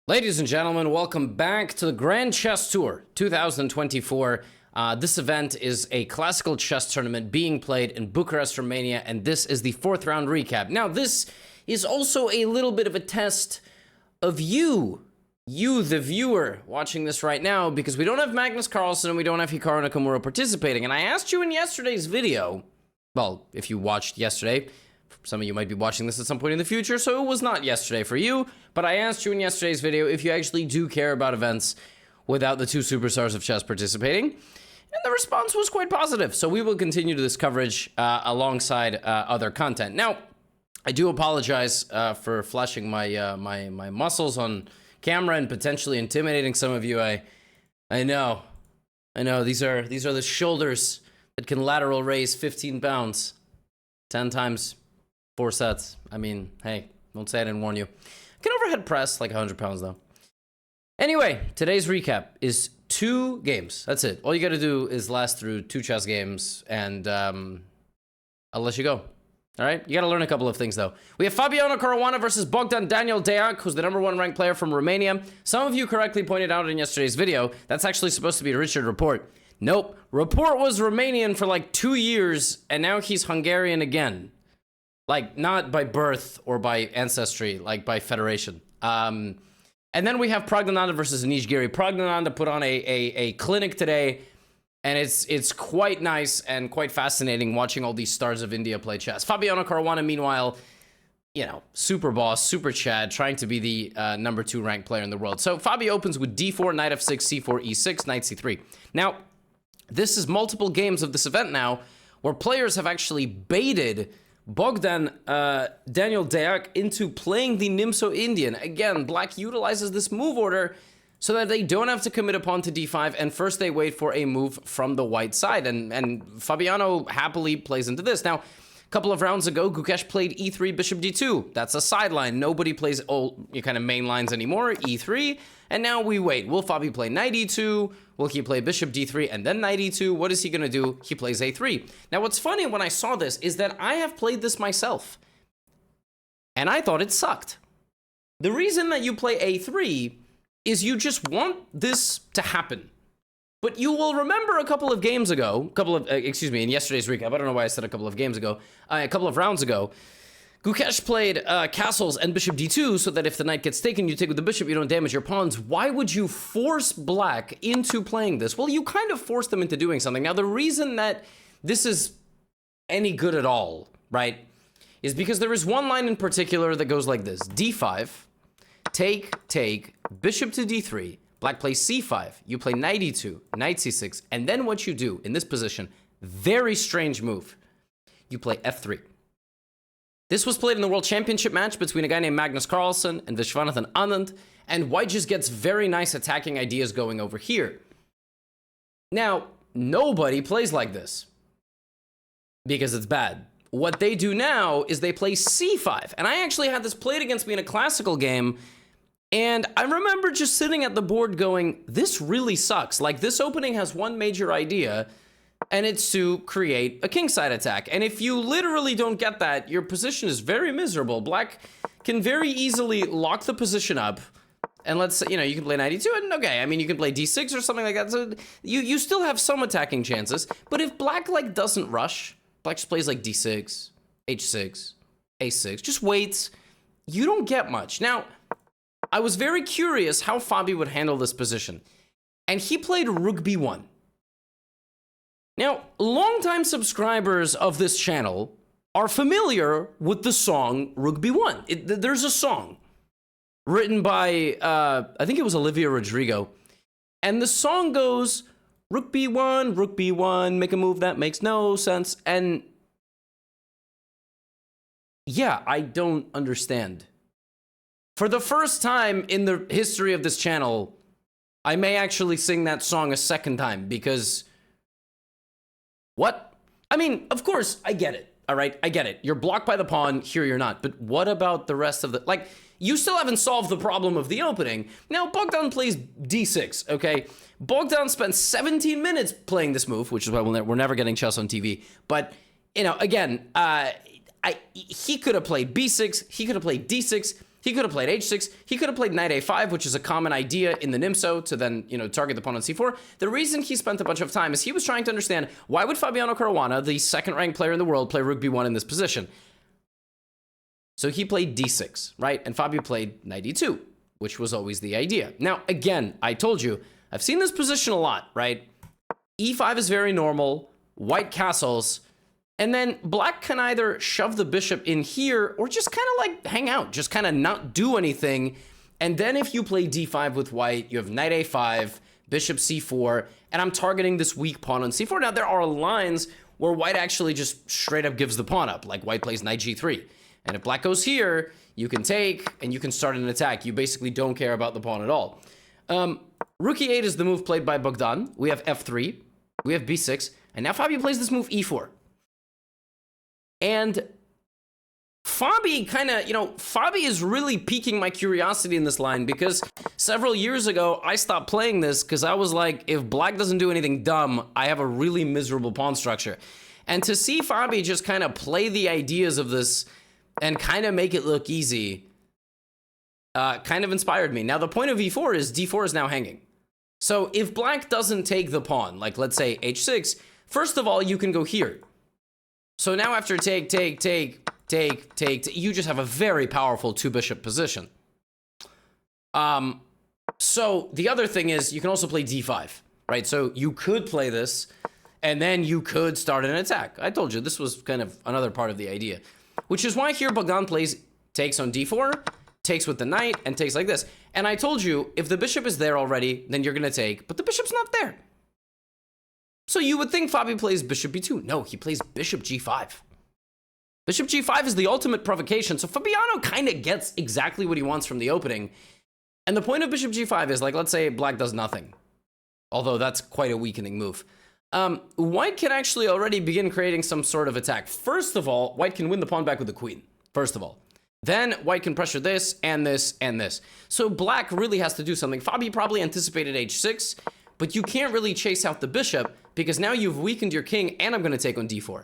Ladies and gentlemen, welcome back to the Grand Chess Tour 2024. This event is a classical chess tournament being played in Bucharest, Romania, and this is the fourth round recap. Now, this is also a little bit of a test of you, the viewer, watching this right now, because we don't have Magnus Carlsen and we don't have Hikaru Nakamura participating. And I asked you in yesterday's video, well, if you watched yesterday, some of you might be watching this at some point in the future, so it was not yesterday for you, but I asked you in yesterday's video if you actually do care about events without the two superstars of chess participating, and the response was quite positive, so we will continue this coverage alongside other content. Now, I do apologize for flashing my muscles on camera and potentially intimidating some of you. I know, these are the shoulders that can lateral raise 15 pounds, 10 times. 4 sets. I mean, hey, don't say I didn't warn you. I can overhead press like 100 pounds though. Anyway, today's recap is 2 games. That's it. All you gotta do is last through 2 chess games and I'll let you go. All right? You gotta learn a couple of things though. We have Fabiano Caruana versus Bogdan Daniel Deac, who's the #1 ranked player from Romania. Some of you correctly pointed out in yesterday's video, that's actually supposed to be Richard Report. Nope. Report was Romanian for like 2 years and now he's Hungarian again. Like, not by birth or by ancestry, like by federation. And then we have Praggnanandhaa versus Giri. Praggnanandhaa put on a clinic today, and it's quite nice and quite fascinating watching all these stars of India play chess. Fabiano Caruana, meanwhile, you know, super boss, super Chad, trying to be the #2 ranked player in the world. So Fabi opens with d4, knight f6, c4, e6, knight c3. Now, this is multiple games of this event now, where players have actually baited Bogdan Daniel Deac into playing the Nimso Indian. Again, black utilizes this move order so that they don't have to commit a pawn to d5, and first they wait for a move from the white side, and Fabiano happily plays into this. Now, a couple of rounds ago, Gukesh played e3, bishop d2. That's a sideline. Nobody plays old kind of main lines anymore, e3, and now we wait. Will Fabi play knight e2? Will he play bishop d3 and then knight e2? What is he going to do? He plays a3. Now, what's funny when I saw this is that I have played this myself, and I thought it sucked. The reason that you play a3 is you just want this to happen. But you will remember a couple of games ago, in yesterday's recap, I don't know why I said a couple of games ago, a couple of rounds ago, Gukesh played castles and bishop d2 so that if the knight gets taken, you take with the bishop, you don't damage your pawns. Why would you force black into playing this? Well, you kind of force them into doing something. Now, the reason that this is any good at all, right, is because there is one line in particular that goes like this. d5, take, bishop to d3, black plays c5, you play knight e2, knight c6, and then what you do in this position, very strange move, you play f3. This was played in the World Championship match between a guy named Magnus Carlsen and Vishwanathan Anand, and white just gets very nice attacking ideas going over here. Now, nobody plays like this because it's bad. What they do now is they play c5, and I actually had this played against me in a classical game, and I remember just sitting at the board going, this really sucks. Like, this opening has one major idea, and it's to create a kingside attack. And if you literally don't get that, your position is very miserable. Black can very easily lock the position up, and let's say, you know, you can play knight e2, and okay, I mean, you can play d6 or something like that, so you still have some attacking chances. But if black, like, doesn't rush, black just plays like d6, h6, a6, just waits, you don't get much. Now, I was very curious how Fabi would handle this position, and he played rook b1. Now, longtime subscribers of this channel are familiar with the song Rook B1. There's a song written by, I think it was Olivia Rodrigo, and the song goes, Rook B1, make a move that makes no sense, and yeah, I don't understand. For the first time in the history of this channel, I may actually sing that song a second time, because what? I mean, of course, I get it, all right? I get it. You're blocked by the pawn, here you're not. But what about the rest of the... Like, you still haven't solved the problem of the opening. Now, Bogdan plays d6, okay? Bogdan spent 17 minutes playing this move, which is why we're never getting chess on TV. But, you know, again, he could have played b6, he could have played d6, He could have played h6. He could have played knight a5, which is a common idea in the Nimso to then, target the pawn on c4. The reason he spent a bunch of time is he was trying to understand, why would Fabiano Caruana, the second-ranked player in the world, play rook b1 in this position? So he played d6, right? And Fabio played knight e2, which was always the idea. Now, again, I told you, I've seen this position a lot, right? e5 is very normal, white castles, and then black can either shove the bishop in here or just kind of like hang out, just kind of not do anything. And then if you play d5 with white, you have knight a5, bishop c4, and I'm targeting this weak pawn on c4. Now, there are lines where white actually just straight up gives the pawn up, like white plays knight g3. And if black goes here, you can take and you can start an attack. You basically don't care about the pawn at all. Rook e8 is the move played by Bogdan. We have f3, we have b6, and now Fabio plays this move e4. And Fabi kind of, Fabi is really piquing my curiosity in this line because several years ago, I stopped playing this because I was like, if black doesn't do anything dumb, I have a really miserable pawn structure. And to see Fabi just kind of play the ideas of this and kind of make it look easy, kind of inspired me. Now, the point of e4 is d4 is now hanging. So if black doesn't take the pawn, like let's say h6, first of all, you can go here. So now after take, you just have a very powerful two-bishop position. So the other thing is you can also play d5, right? So you could play this, and then you could start an attack. I told you, this was kind of another part of the idea. Which is why here Bogdan takes on d4, takes with the knight, and takes like this. And I told you, if the bishop is there already, then you're going to take, but the bishop's not there. So you would think Fabi plays bishop b2. No, he plays bishop g5. Bishop g5 is the ultimate provocation, so Fabiano kind of gets exactly what he wants from the opening. And the point of bishop g5 is, like, let's say black does nothing. Although that's quite a weakening move. White can actually already begin creating some sort of attack. First of all, white can win the pawn back with the queen. First of all. Then white can pressure this, and this, and this. So black really has to do something. Fabi probably anticipated h6, but you can't really chase out the bishop because now you've weakened your king, and I'm going to take on d4.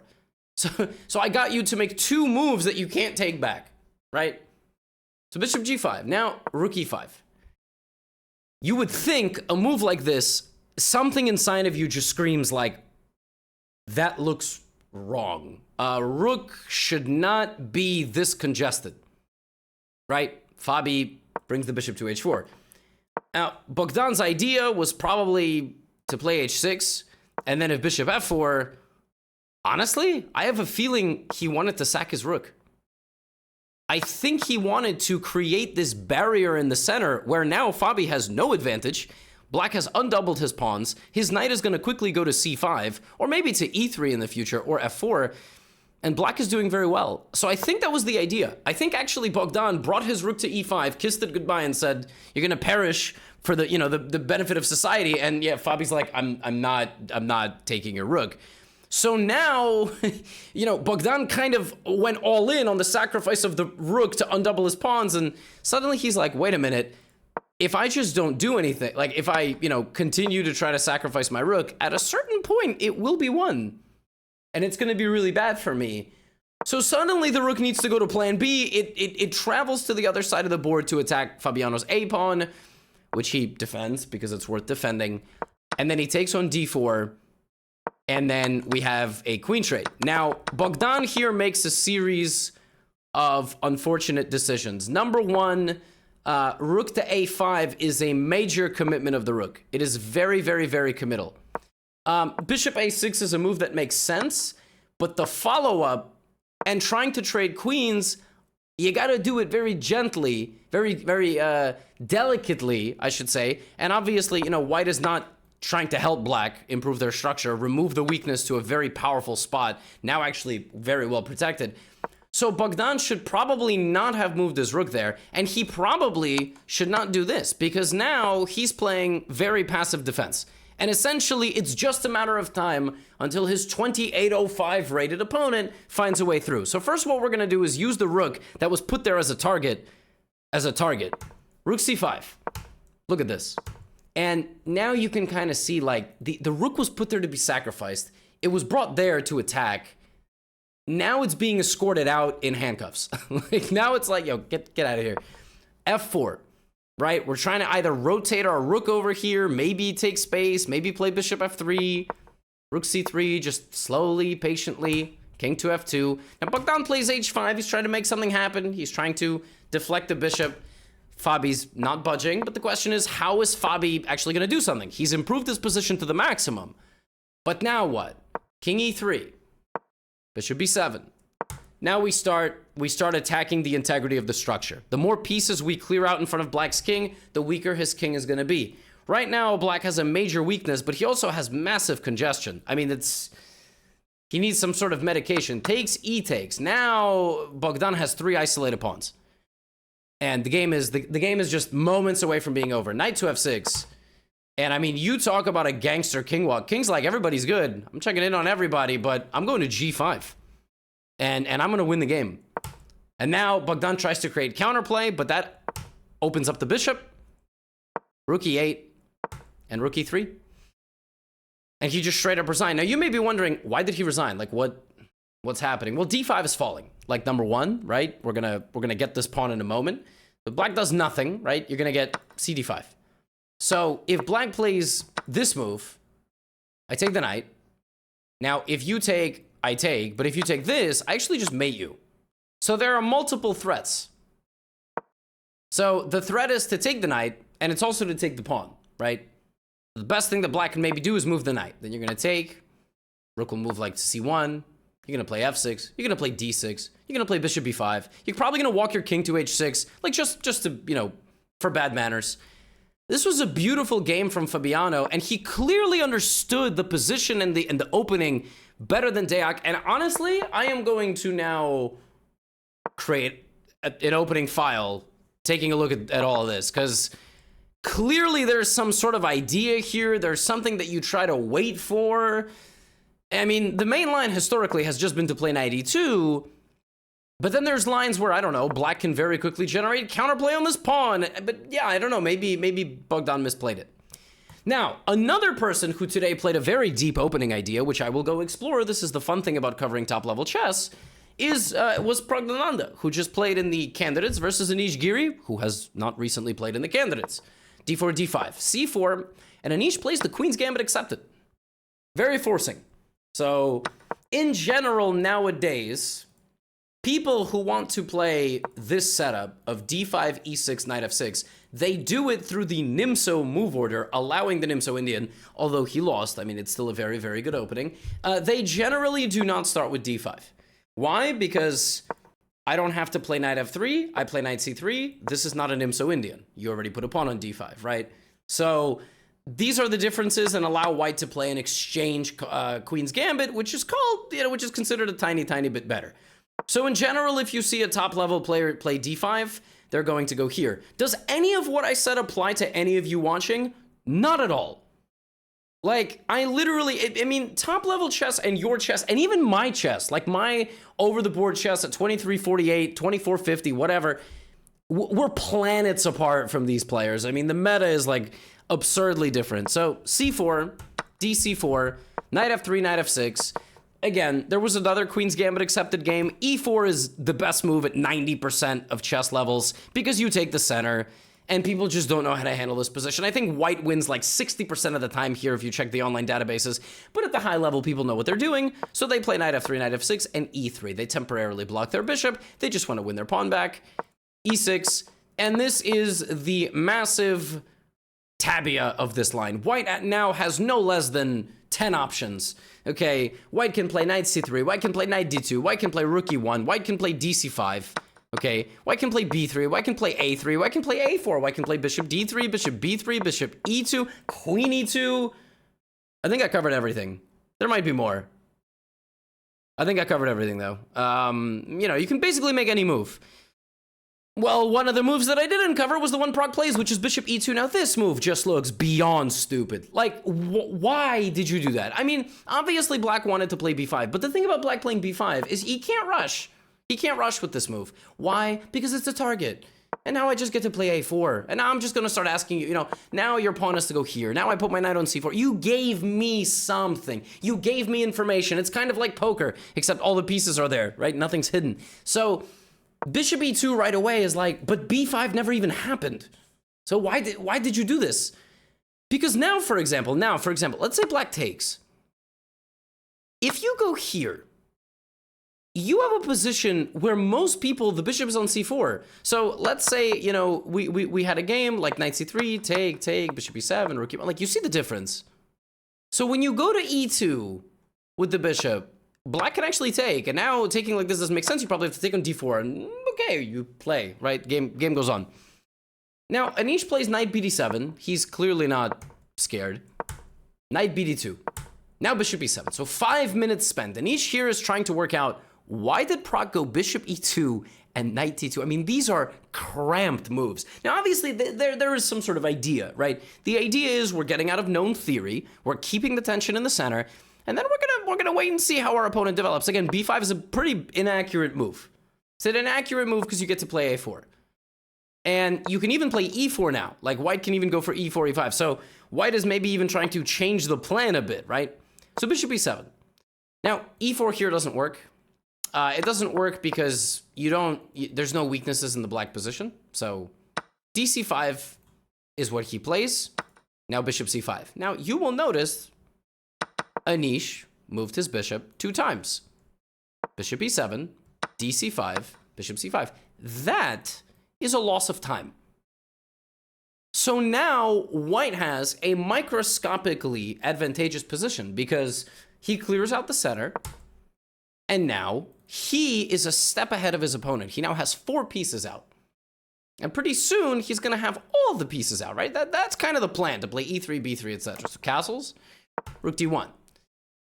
So I got you to make two moves that you can't take back, right? So bishop g5. Now rook e5. You would think a move like this, something inside of you just screams like, that looks wrong. Rook should not be this congested, right? Fabi brings the bishop to h4. Now, Bogdan's idea was probably to play h6, and then if bishop f4, honestly, I have a feeling he wanted to sack his rook. I think he wanted to create this barrier in the center where now Fabi has no advantage. Black has undoubled his pawns. His knight is going to quickly go to c5, or maybe to e3 in the future, or f4, and black is doing very well. So I think that was the idea. I think actually Bogdan brought his rook to e5, kissed it goodbye, and said, "You're going to perish for the the benefit of society." And yeah, Fabi's like, "I'm not taking your rook." So now, Bogdan kind of went all in on the sacrifice of the rook to undouble his pawns, and suddenly he's like, "Wait a minute. If I just don't do anything, like if I, continue to try to sacrifice my rook, at a certain point, it will be won. And it's going to be really bad for me." So suddenly the rook needs to go to plan B. It travels to the other side of the board to attack Fabiano's A pawn, which he defends because it's worth defending. And then he takes on d4. And then we have a queen trade. Now, Bogdan here makes a series of unfortunate decisions. Number one, rook to a5 is a major commitment of the rook. It is very, very, very committal. Bishop a6 is a move that makes sense, but the follow-up and trying to trade queens, you got to do it very gently, very, very delicately, I should say. And obviously, white is not trying to help black improve their structure, remove the weakness to a very powerful spot, now actually very well protected. So Bogdan should probably not have moved his rook there, and he probably should not do this, because now he's playing very passive defense. And essentially, it's just a matter of time until his 2805 rated opponent finds a way through. So first, what we're going to do is use the rook that was put there as a target. Rook c5. Look at this. And now you can kind of see, like, the rook was put there to be sacrificed. It was brought there to attack. Now it's being escorted out in handcuffs. Like, now it's like, yo, get out of here. f4, right? We're trying to either rotate our rook over here, maybe take space, maybe play bishop f3, rook c3, just slowly, patiently, king to f2. Now, Bogdan plays h5. He's trying to make something happen. He's trying to deflect the bishop. Fabi's not budging, but the question is, how is Fabi actually going to do something? He's improved his position to the maximum. But now what? King e3, bishop b7. Now we start attacking the integrity of the structure. The more pieces we clear out in front of Black's king, the weaker his king is going to be. Right now, Black has a major weakness, but he also has massive congestion. I mean, he needs some sort of medication. Takes, e takes. Now Bogdan has 3 isolated pawns. And the game is just moments away from being over. Knight to f6. And I mean, you talk about a gangster king walk. King's like, everybody's good. I'm checking in on everybody, but I'm going to g5. And I'm going to win the game. And now Bogdan tries to create counterplay, but that opens up the bishop. Rook e8 and rook e3. And he just straight up resigned. Now, you may be wondering, why did he resign? Like, what's happening? Well, d5 is falling. Like, number one, right? We're gonna get this pawn in a moment. But Black does nothing, right? You're gonna get cd5. So if Black plays this move, I take the knight. Now, if you take, I take. But if you take this, I actually just mate you. So there are multiple threats. So the threat is to take the knight, and it's also to take the pawn, right? The best thing that Black can maybe do is move the knight. Then you're gonna take. Rook will move like to c1. You're gonna play f6. You're gonna play d6. You're gonna play bishop b5. You're probably gonna walk your king to h6, like just to, you know, for bad manners. This was a beautiful game from Fabiano, and he clearly understood the position and the opening better than Deac. And honestly, I am going to now create an opening file, taking a look at all of this, because clearly there's some sort of idea here. There's something that you try to wait for. I mean, the main line historically has just been to play knight e2, but then there's lines where, I don't know, Black can very quickly generate counterplay on this pawn. But yeah, I don't know, maybe Bogdan misplayed it. Now, another person who today played a very deep opening idea, which I will go explore, this is the fun thing about covering top-level chess, was Praggnanandhaa, who just played in the candidates versus Anish Giri, who has not recently played in the candidates. d4, d5, c4, and Anish plays the Queen's Gambit accepted. Very forcing. So, in general, nowadays, people who want to play this setup of d5, e6, knight f6, they do it through the Nimso move order, allowing the Nimso Indian, although he lost, I mean, it's still a very, very good opening. They generally do not start with d5. Why? Because I don't have to play knight f3, I play knight c3, this is not a Nimso Indian. You already put a pawn on d5, right? So these are the differences, and allow white to play an exchange Queen's Gambit, which is called, which is considered a tiny, tiny bit better. So in general, if you see a top-level player play d5, they're going to go here. Does any of what I said apply to any of you watching? Not at all. Like, I literally, I mean, top-level chess and your chess, and even my chess, like my over-the-board chess at 2348, 2450, whatever, we're planets apart from these players. I mean, the meta is, like, absurdly different. So, c4, dc4, knight f3, knight f6. Again, there was another Queen's Gambit accepted game. e4 is the best move at 90% of chess levels because you take the center, and people just don't know how to handle this position. I think white wins like 60% of the time here if you check the online databases, but at the high level, people know what they're doing, so they play knight f3, knight f6, and e3. They temporarily block their bishop. They just want to win their pawn back. e6, and this is the massive tabia of this line. White now has no less than 10 options. Okay, white can play knight c3, white can play knight d2, white can play rook e1, white can play dc5, okay, white can play b3, white can play a3, white can play a4, white can play bishop d3, bishop b3, bishop e2, queen e2. I think I covered everything. There might be more. I think I covered everything, though. You know, you can basically make any move. Well, one of the moves that I didn't cover was the one Pragg plays, which is bishop e2. Now, this move just looks beyond stupid. Like, why did you do that? I mean, obviously, Black wanted to play b5, but the thing about Black playing b5 is he can't rush. He can't rush with this move. Why? Because it's a target. And now I just get to play a4. And now I'm just going to start asking you, now your pawn has to go here. Now I put my knight on c4. You gave me something. You gave me information. It's kind of like poker, except all the pieces are there, right? Nothing's hidden. So bishop e2 right away is like, but b5 never even happened. So why did you do this? Because now, for example, let's say black takes. If you go here, you have a position where most people, the bishop is on c4. So let's say, you know, we had a game like knight c3, take, bishop e7, rook e1. Like, you see the difference. So when you go to e2 with the bishop, black can actually take. And now taking like this doesn't make sense. You probably have to take on d4. And okay, you play, right? Game goes on. Now, Anish plays knight bd7. He's clearly not scared. Knight bd2. Now bishop e7. So 5 minutes spent. Anish here is trying to work out, why did Pragg go bishop e2 and knight d2? I mean, these are cramped moves. Now, obviously, there is some sort of idea, right? The idea is we're getting out of known theory. We're keeping the tension in the center. And then we're gonna wait and see how our opponent develops. Again, b5 is a pretty inaccurate move. It's an inaccurate move because you get to play a4. And you can even play e4 now. Like, white can even go for e4, e5. So white is maybe even trying to change the plan a bit, right? So bishop e7. Now, e4 here doesn't work. It doesn't work because there's no weaknesses in the black position. So dc5 is what he plays. Now bishop c5. Now you will notice Anish moved his bishop 2 times. Bishop e7, dc5, bishop c5. That is a loss of time. So now white has a microscopically advantageous position because he clears out the center. And now he is a step ahead of his opponent. He now has 4 pieces out. And pretty soon he's going to have all the pieces out, right? That's kind of the plan, to play e3, b3, etc. So castles, rook d1.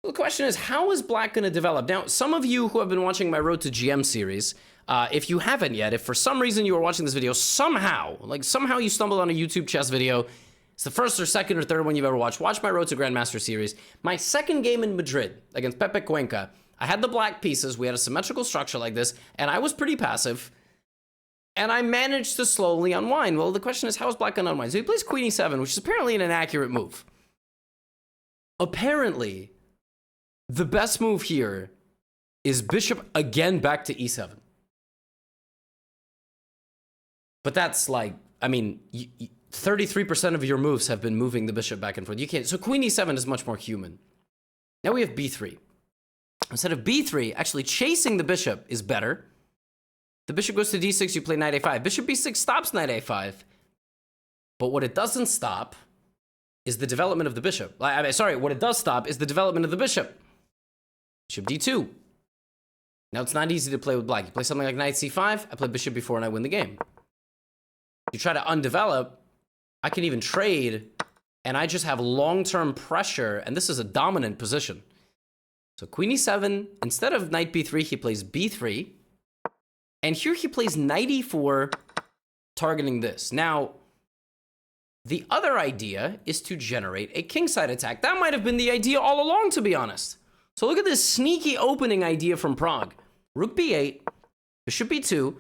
The question is, how is black going to develop? Now, some of you who have been watching my Road to GM series, if you haven't yet, if for some reason you are watching this video, somehow you stumbled on a YouTube chess video, it's the first or second or third one you've ever watched, watch my Road to Grandmaster series. My second game in Madrid against Pepe Cuenca, I had the black pieces, we had a symmetrical structure like this, and I was pretty passive, and I managed to slowly unwind. Well, the question is, how is black going to unwind? So he plays queen e7, which is apparently an inaccurate move. Apparently, the best move here is bishop again back to e7. But that's like, I mean, 33% of your moves have been moving the bishop back and forth. You can't, so queen e7 is much more human. Now we have b3. Instead of b3, actually chasing the bishop is better. The bishop goes to d6, you play knight a5. Bishop b6 stops knight a5. But what it doesn't stop is the development of the bishop. What it does stop is the development of the bishop. Bishop d2. Now it's not easy to play with black. You play something like knight c5, I play bishop b4 and I win the game. You try to undevelop, I can even trade, and I just have long-term pressure, and this is a dominant position. So queen e7, instead of knight b3, he plays b3. And here he plays knight e4, targeting this. Now, the other idea is to generate a kingside attack. That might have been the idea all along, to be honest. So look at this sneaky opening idea from Pragg. Rook b8, bishop b2.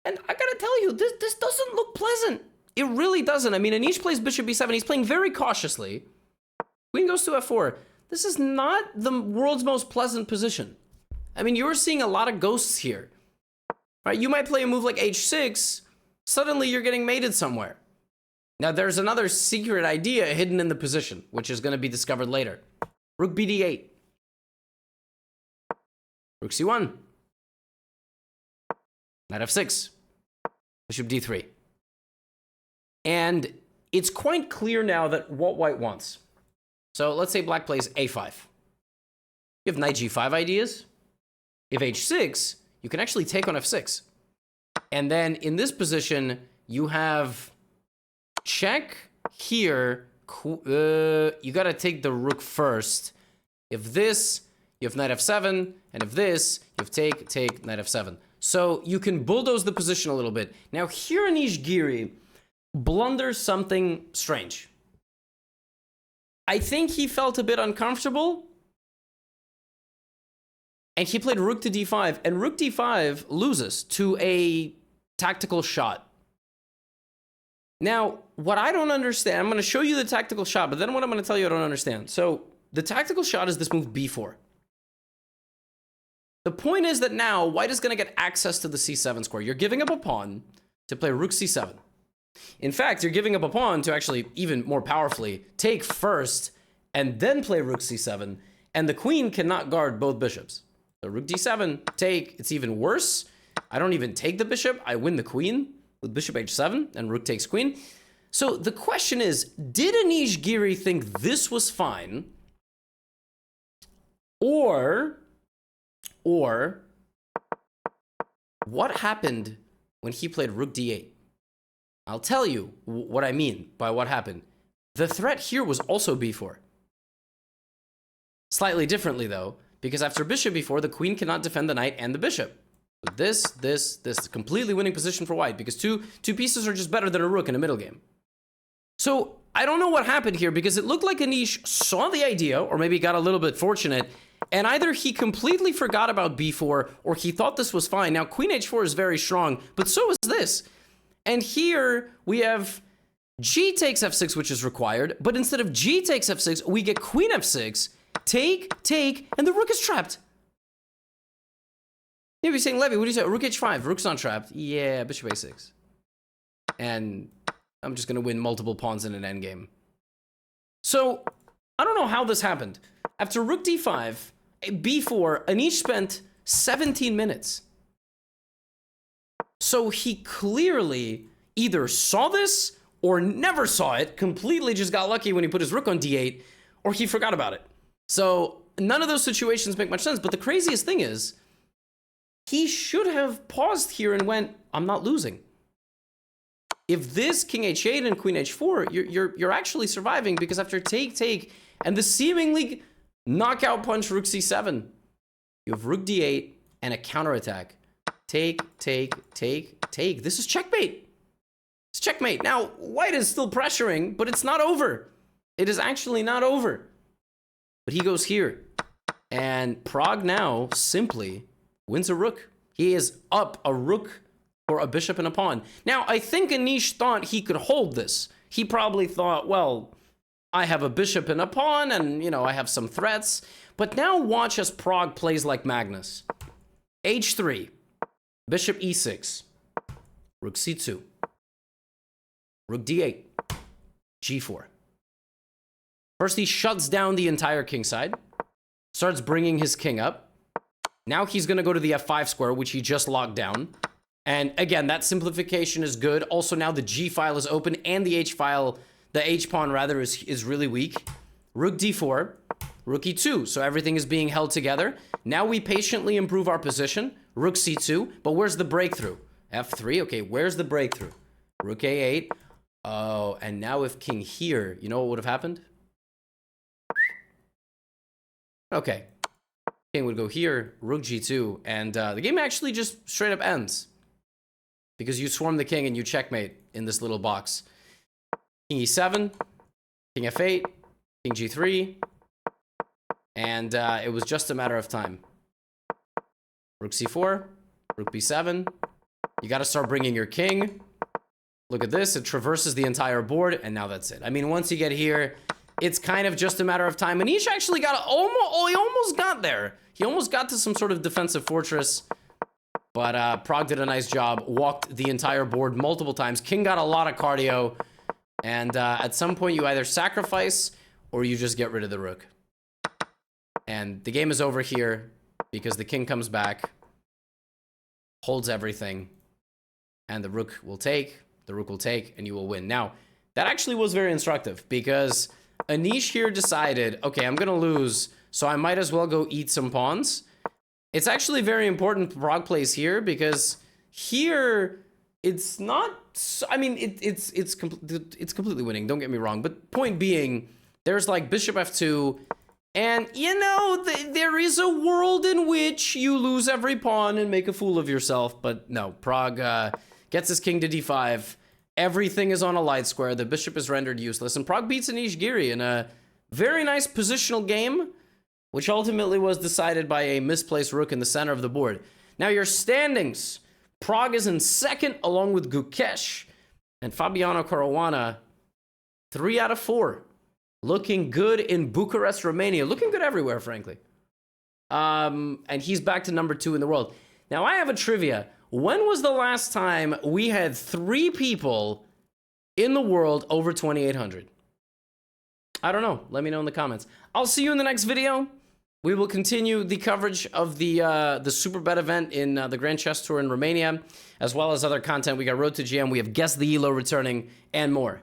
And I gotta tell you, this doesn't look pleasant. It really doesn't. I mean, Anish plays bishop b7. He's playing very cautiously. Queen goes to f4. This is not the world's most pleasant position. I mean, you're seeing a lot of ghosts here. Right? You might play a move like h6. Suddenly, you're getting mated somewhere. Now, there's another secret idea hidden in the position, which is going to be discovered later. Rook bd8. Rook c1. Knight f6. Bishop d3. And it's quite clear now that what white wants. So let's say black plays a5. You have knight g5 ideas. If h6, you can actually take on f6. And then in this position, you have check here. You got to take the rook first. If this, you have knight f7. And if this, you have take, knight f7. So you can bulldoze the position a little bit. Now here Anish Giri blunders something strange. I think he felt a bit uncomfortable. And he played rook to d5. And rook d5 loses to a tactical shot. Now, what I don't understand, I'm going to show you the tactical shot, but then what I'm going to tell you I don't understand. So the tactical shot is this move b4. The point is that now white is going to get access to the c7 square. You're giving up a pawn to play rook c7. In fact, you're giving up a pawn to actually, even more powerfully, take first and then play rook c7. And the queen cannot guard both bishops. So rook d7, take. It's even worse. I don't even take the bishop. I win the queen with bishop h7 and rook takes queen. So the question is, did Anish Giri think this was fine? Or what happened when he played rook d8? I'll tell you what I mean by what happened. The threat here was also b4. Slightly differently, though, because after bishop b4, the queen cannot defend the knight and the bishop. So this completely winning position for white, because two pieces are just better than a rook in a middle game. So I don't know what happened here, because it looked like Anish saw the idea, or maybe got a little bit fortunate, and either he completely forgot about b4, or he thought this was fine. Now, queen h4 is very strong, but so is this. And here we have g takes f6, which is required, but instead of g takes f6, we get queen f6, take, and the rook is trapped. You'd be saying, Levy, what do you say? Rook h5, rook's not trapped. Yeah, bishop a6. And I'm just going to win multiple pawns in an endgame. So, I don't know how this happened. After rook d5, b4, Anish spent 17 minutes. So he clearly either saw this or never saw it, completely just got lucky when he put his rook on d8, or he forgot about it. So none of those situations make much sense. But the craziest thing is, he should have paused here and went, I'm not losing. If this king h8 and queen h4, you're actually surviving, because after take, and the seemingly knockout punch rook c7, you have rook d8 and a counterattack. Take. This is checkmate. It's checkmate. Now, white is still pressuring, but it's not over. It is actually not over. But he goes here. And Pragg now simply wins a rook. He is up a rook for a bishop and a pawn. Now, I think Anish thought he could hold this. He probably thought, well, I have a bishop and a pawn, and, you know, I have some threats. But now watch as Pragg plays like Magnus. h3, bishop e6, rook c2, rook d8, g4. First, he shuts down the entire king side, starts bringing his king up. Now he's going to go to the f5 square, which he just locked down. And again, that simplification is good. Also, now the g file is open, and the h file, the h pawn rather, is really weak. Rook d4, rook e2. So everything is being held together. Now we patiently improve our position. Rook c2. But where's the breakthrough? f3. Okay, where's the breakthrough? Rook a8. Oh, and now if king here, you know what would have happened? Okay. King would go here, rook g2, and the game actually just straight up ends. Because you swarm the king and you checkmate in this little box. King e7, king f8, king g3, and it was just a matter of time. Rook c4, rook b7. You got to start bringing your king. Look at this, it traverses the entire board, and now that's it. I mean, once you get here, it's kind of just a matter of time. Anish actually got he almost got there. He almost got to some sort of defensive fortress, but Pragg did a nice job, walked the entire board multiple times. King got a lot of cardio, and at some point you either sacrifice or you just get rid of the rook. And the game is over here because the king comes back, holds everything, and the rook will take, and you will win. Now, that actually was very instructive because Anish here decided, okay, I'm going to lose, so I might as well go eat some pawns. It's actually very important Pragg plays here because here it's not, I mean, it's completely winning, don't get me wrong. But point being, there's like bishop f2, and you know, there is a world in which you lose every pawn and make a fool of yourself. But no, Pragg gets his king to d5. Everything is on a light square. The bishop is rendered useless. And Pragg beats Anish Giri in a very nice positional game, which ultimately was decided by a misplaced rook in the center of the board. Now your standings. Pragg is in second along with Gukesh. And Fabiano Caruana, 3 out of 4. Looking good in Bucharest, Romania. Looking good everywhere, frankly. And he's back to number 2 in the world. Now, I have a trivia. When was the last time we had 3 people in the world over 2,800? I don't know. Let me know in the comments. I'll see you in the next video. We will continue the coverage of the Super Bet event in the Grand Chess Tour in Romania, as well as other content. We got Road to GM, we have Guess the Elo returning, and more.